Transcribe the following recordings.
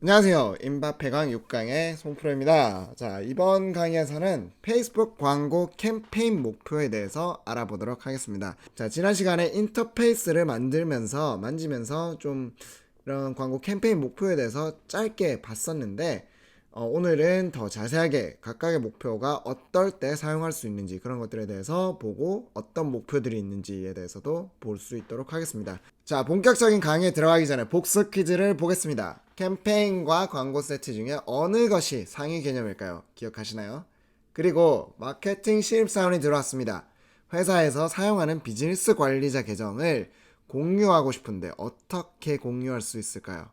안녕하세요. 임바페강 6강의 송프로입니다. 자, 이번 강의에서는 페이스북 광고 캠페인 목표에 대해서 알아보도록 하겠습니다. 자, 지난 시간에 인터페이스를 만지면서 좀 이런 광고 캠페인 목표에 대해서 짧게 봤었는데, 오늘은 더 자세하게 각각의 목표가 어떨 때 사용할 수 있는지 그런 것들에 대해서 보고 어떤 목표들이 있는지에 대해서도 볼 수 있도록 하겠습니다. 자, 본격적인 강의에 들어가기 전에 복습 퀴즈를 보겠습니다. 캠페인과 광고 세트 중에 어느 것이 상위 개념일까요? 기억하시나요? 그리고 마케팅 신입사원이 들어왔습니다. 회사에서 사용하는 비즈니스 관리자 계정을 공유하고 싶은데 어떻게 공유할 수 있을까요?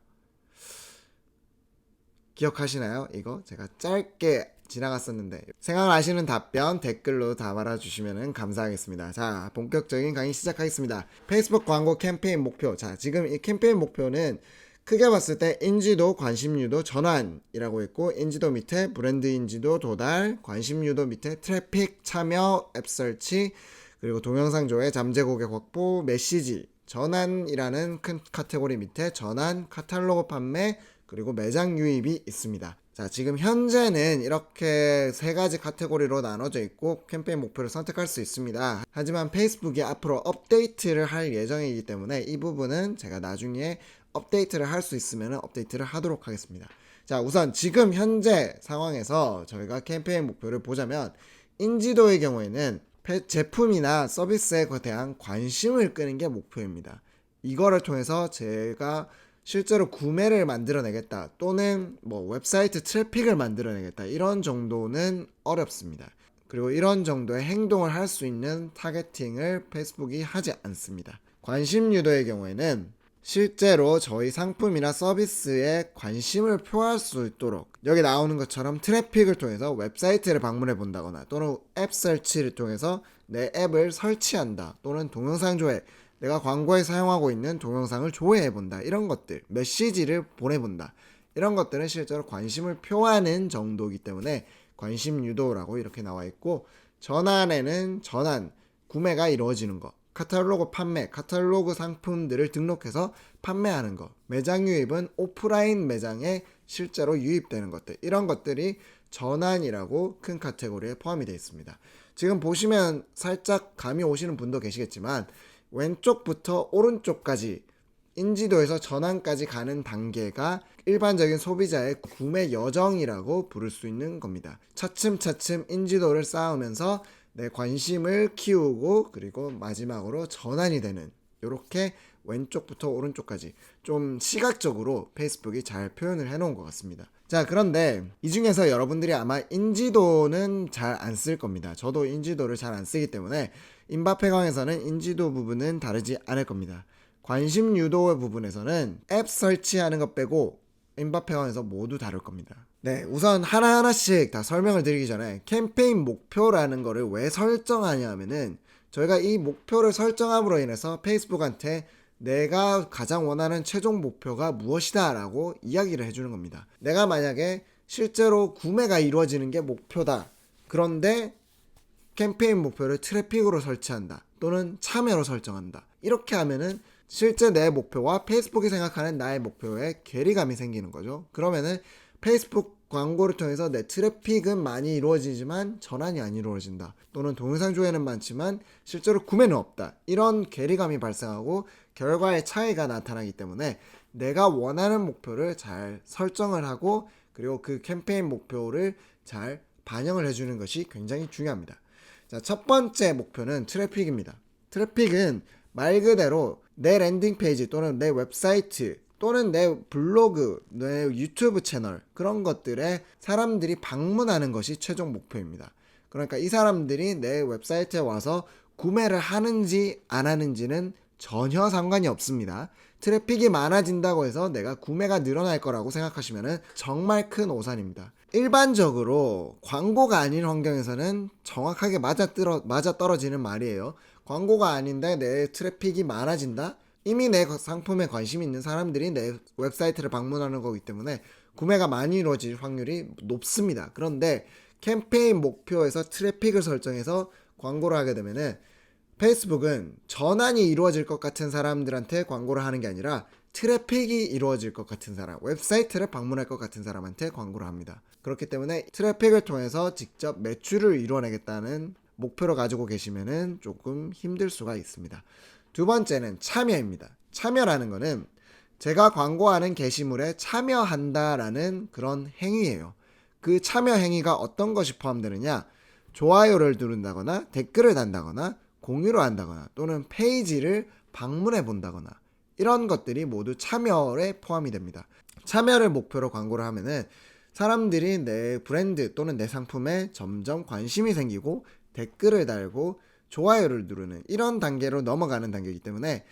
기억하시나요? 이거 제가 짧게 지나갔었는데 생각나시는 답변 댓글로 다 말아주시면 감사하겠습니다. 자, 본격적인 강의 시작하겠습니다. 페이스북 광고 캠페인 목표. 자, 지금 이 캠페인 목표는 크게 봤을 때 인지도, 관심유도, 전환이라고 있고, 인지도 밑에 브랜드 인지도 도달, 관심유도 밑에 트래픽, 참여, 앱 설치, 그리고 동영상 조회, 잠재 고객 확보, 메시지, 전환이라는 큰 카테고리 밑에 전환, 카탈로그 판매, 그리고 매장 유입이 있습니다. 자, 지금 현재는 이렇게 세 가지 카테고리로 나눠져 있고 캠페인 목표를 선택할 수 있습니다. 하지만 페이스북이 앞으로 업데이트를 할 예정이기 때문에 이 부분은 제가 나중에 업데이트를 할 수 있으면 업데이트를 하도록 하겠습니다. 자, 우선 지금 현재 상황에서 저희가 캠페인 목표를 보자면 인지도의 경우에는 제품이나 서비스에 대한 관심을 끄는 게 목표입니다. 이거를 통해서 제가 실제로 구매를 만들어내겠다 또는 웹사이트 트래픽을 만들어내겠다 이런 정도는 어렵습니다. 그리고 이런 정도의 행동을 할 수 있는 타겟팅을 페이스북이 하지 않습니다. 관심 유도의 경우에는 실제로 저희 상품이나 서비스에 관심을 표할 수 있도록 여기 나오는 것처럼 트래픽을 통해서 웹사이트를 방문해 본다거나 또는 앱 설치를 통해서 내 앱을 설치한다 또는 동영상 조회, 내가 광고에 사용하고 있는 동영상을 조회해 본다, 이런 것들, 메시지를 보내본다, 이런 것들은 실제로 관심을 표하는 정도이기 때문에 관심 유도라고 이렇게 나와 있고, 전환에는 전환, 구매가 이루어지는 것, 카탈로그 판매, 카탈로그 상품들을 등록해서 판매하는 것, 매장 유입은 오프라인 매장에 실제로 유입되는 것들, 이런 것들이 전환이라고 큰 카테고리에 포함이 되어 있습니다. 지금 보시면 살짝 감이 오시는 분도 계시겠지만 왼쪽부터 오른쪽까지 인지도에서 전환까지 가는 단계가 일반적인 소비자의 구매 여정이라고 부를 수 있는 겁니다. 차츰차츰 인지도를 쌓으면서 내 관심을 키우고 그리고 마지막으로 전환이 되는, 이렇게 왼쪽부터 오른쪽까지 좀 시각적으로 페이스북이 잘 표현을 해놓은 것 같습니다. 자, 그런데 이 중에서 여러분들이 아마 인지도는 잘 안 쓸 겁니다. 저도 인지도를 잘 안 쓰기 때문에 임바페강에서는 인지도 부분은 다르지 않을 겁니다. 관심 유도 부분에서는 앱 설치하는 것 빼고 임바페강에서 모두 다룰 겁니다. 네, 우선 하나하나씩 다 설명을 드리기 전에 캠페인 목표라는 거를 왜 설정하냐 하면은 저희가 이 목표를 설정함으로 인해서 페이스북한테 내가 가장 원하는 최종 목표가 무엇이다 라고 이야기를 해주는 겁니다. 내가 만약에 실제로 구매가 이루어지는 게 목표다, 그런데 캠페인 목표를 트래픽으로 설치한다 또는 참여로 설정한다, 이렇게 하면은 실제 내 목표와 페이스북이 생각하는 나의 목표에 괴리감이 생기는 거죠. 그러면은 페이스북 광고를 통해서 내 트래픽은 많이 이루어지지만 전환이 안 이루어진다, 또는 동영상 조회는 많지만 실제로 구매는 없다, 이런 괴리감이 발생하고 결과의 차이가 나타나기 때문에 내가 원하는 목표를 잘 설정을 하고 그리고 그 캠페인 목표를 잘 반영을 해주는 것이 굉장히 중요합니다. 자, 첫 번째 목표는 트래픽입니다. 트래픽은 말 그대로 내 랜딩 페이지 또는 내 웹사이트 또는 내 블로그, 내 유튜브 채널, 그런 것들에 사람들이 방문하는 것이 최종 목표입니다. 그러니까 이 사람들이 내 웹사이트에 와서 구매를 하는지 안 하는지는 전혀 상관이 없습니다. 트래픽이 많아진다고 해서 내가 구매가 늘어날 거라고 생각하시면 정말 큰 오산입니다. 일반적으로 광고가 아닌 환경에서는 정확하게 맞아떨어지는 말이에요. 광고가 아닌데 내 트래픽이 많아진다? 이미 내 상품에 관심 있는 사람들이 내 웹사이트를 방문하는 거기 때문에 구매가 많이 이루어질 확률이 높습니다. 그런데 캠페인 목표에서 트래픽을 설정해서 광고를 하게 되면은 페이스북은 전환이 이루어질 것 같은 사람들한테 광고를 하는 게 아니라 트래픽이 이루어질 것 같은 사람, 웹사이트를 방문할 것 같은 사람한테 광고를 합니다. 그렇기 때문에 트래픽을 통해서 직접 매출을 이뤄내겠다는 목표를 가지고 계시면은 조금 힘들 수가 있습니다. 두 번째는 참여입니다. 참여라는 거는 제가 광고하는 게시물에 참여한다라는 그런 행위예요. 그 참여 행위가 어떤 것이 포함되느냐? 좋아요를 누른다거나 댓글을 단다거나 공유를 한다거나 또는 페이지를 방문해 본다거나 이런 것들이 모두 참여에 포함이 됩니다. 참여를 목표로 광고를 하면은 사람들이 내 브랜드 또는 내 상품에 점점 관심이 생기고 댓글을 달고 좋아요를 누르는 이런 단계로 넘어가는 단계이기 때문에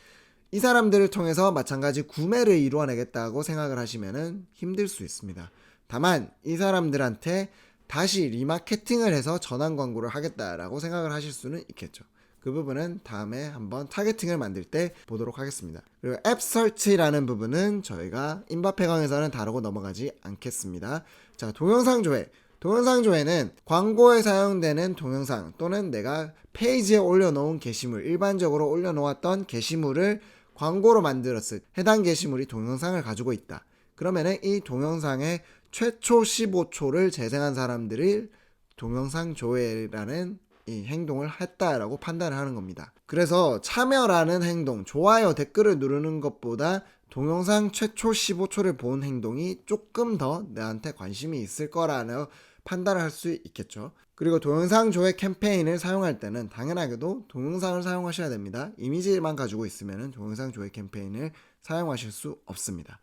이 사람들을 통해서 마찬가지 구매를 이루어내겠다고 생각을 하시면은 힘들 수 있습니다. 다만 이 사람들한테 다시 리마케팅을 해서 전환 광고를 하겠다라고 생각을 하실 수는 있겠죠. 그 부분은 다음에 한번 타겟팅을 만들 때 보도록 하겠습니다. 그리고 앱 설치라는 부분은 저희가 임바페 강에서는 다루고 넘어가지 않겠습니다. 자, 동영상 조회. 동영상 조회는 광고에 사용되는 동영상 또는 내가 페이지에 올려놓은 게시물, 일반적으로 올려놓았던 게시물을 광고로 만들었을 해당 게시물이 동영상을 가지고 있다. 그러면은 이 동영상의 최초 15초를 재생한 사람들이 동영상 조회라는 이 행동을 했다라고 판단을 하는 겁니다. 그래서 참여라는 행동, 좋아요, 댓글을 누르는 것보다 동영상 최초 15초를 본 행동이 조금 더 나한테 관심이 있을 거라는 판단을 할 수 있겠죠. 그리고 동영상 조회 캠페인을 사용할 때는 당연하게도 동영상을 사용하셔야 됩니다. 이미지만 가지고 있으면 동영상 조회 캠페인을 사용하실 수 없습니다.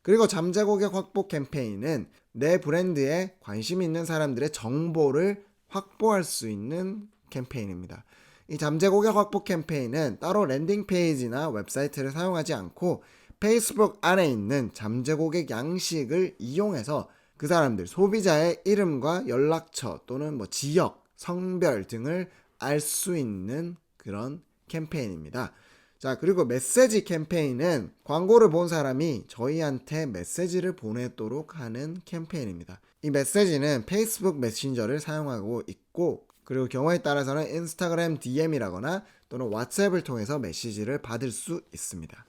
그리고 잠재 고객 확보 캠페인은 내 브랜드에 관심 있는 사람들의 정보를 확보할 수 있는 캠페인입니다. 이 잠재 고객 확보 캠페인은 따로 랜딩 페이지나 웹사이트를 사용하지 않고 페이스북 안에 있는 잠재 고객 양식을 이용해서 그 사람들 소비자의 이름과 연락처 또는 뭐 지역, 성별 등을 알 수 있는 그런 캠페인입니다. 자, 그리고 메시지 캠페인은 광고를 본 사람이 저희한테 메시지를 보내도록 하는 캠페인입니다. 이 메시지는 페이스북 메신저를 사용하고 있고 그리고 경우에 따라서는 인스타그램 DM이라거나 또는 왓츠앱을 통해서 메시지를 받을 수 있습니다.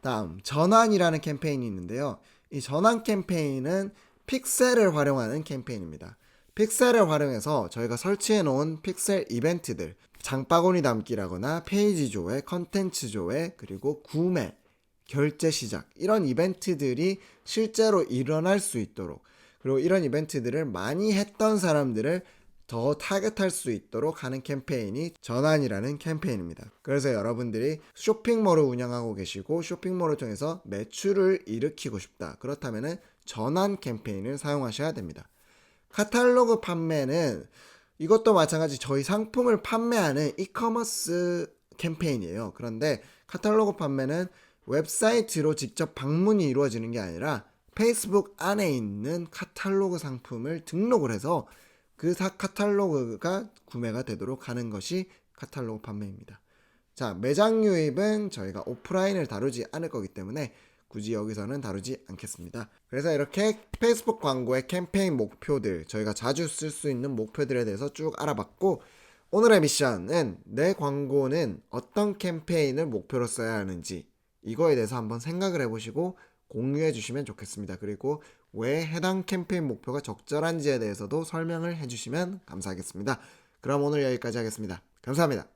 다음, 전환이라는 캠페인이 있는데요. 이 전환 캠페인은 픽셀을 활용하는 캠페인입니다. 픽셀을 활용해서 저희가 설치해 놓은 픽셀 이벤트들, 장바구니 담기라거나 페이지 조회, 컨텐츠 조회, 그리고 구매, 결제 시작 이런 이벤트들이 실제로 일어날 수 있도록 그리고 이런 이벤트들을 많이 했던 사람들을 더 타겟할 수 있도록 하는 캠페인이 전환이라는 캠페인입니다. 그래서 여러분들이 쇼핑몰을 운영하고 계시고 쇼핑몰을 통해서 매출을 일으키고 싶다. 그렇다면 전환 캠페인을 사용하셔야 됩니다. 카탈로그 판매는 이것도 마찬가지 저희 상품을 판매하는 이커머스 캠페인이에요. 그런데 카탈로그 판매는 웹사이트로 직접 방문이 이루어지는 게 아니라 페이스북 안에 있는 카탈로그 상품을 등록을 해서 그 카탈로그가 구매가 되도록 하는 것이 카탈로그 판매입니다. 자, 매장 유입은 저희가 오프라인을 다루지 않을 거기 때문에 굳이 여기서는 다루지 않겠습니다. 그래서 이렇게 페이스북 광고의 캠페인 목표들, 저희가 자주 쓸 수 있는 목표들에 대해서 쭉 알아봤고 오늘의 미션은 내 광고는 어떤 캠페인을 목표로 써야 하는지 이거에 대해서 한번 생각을 해보시고 공유해 주시면 좋겠습니다. 그리고 왜 해당 캠페인 목표가 적절한지에 대해서도 설명을 해주시면 감사하겠습니다. 그럼 오늘 여기까지 하겠습니다. 감사합니다.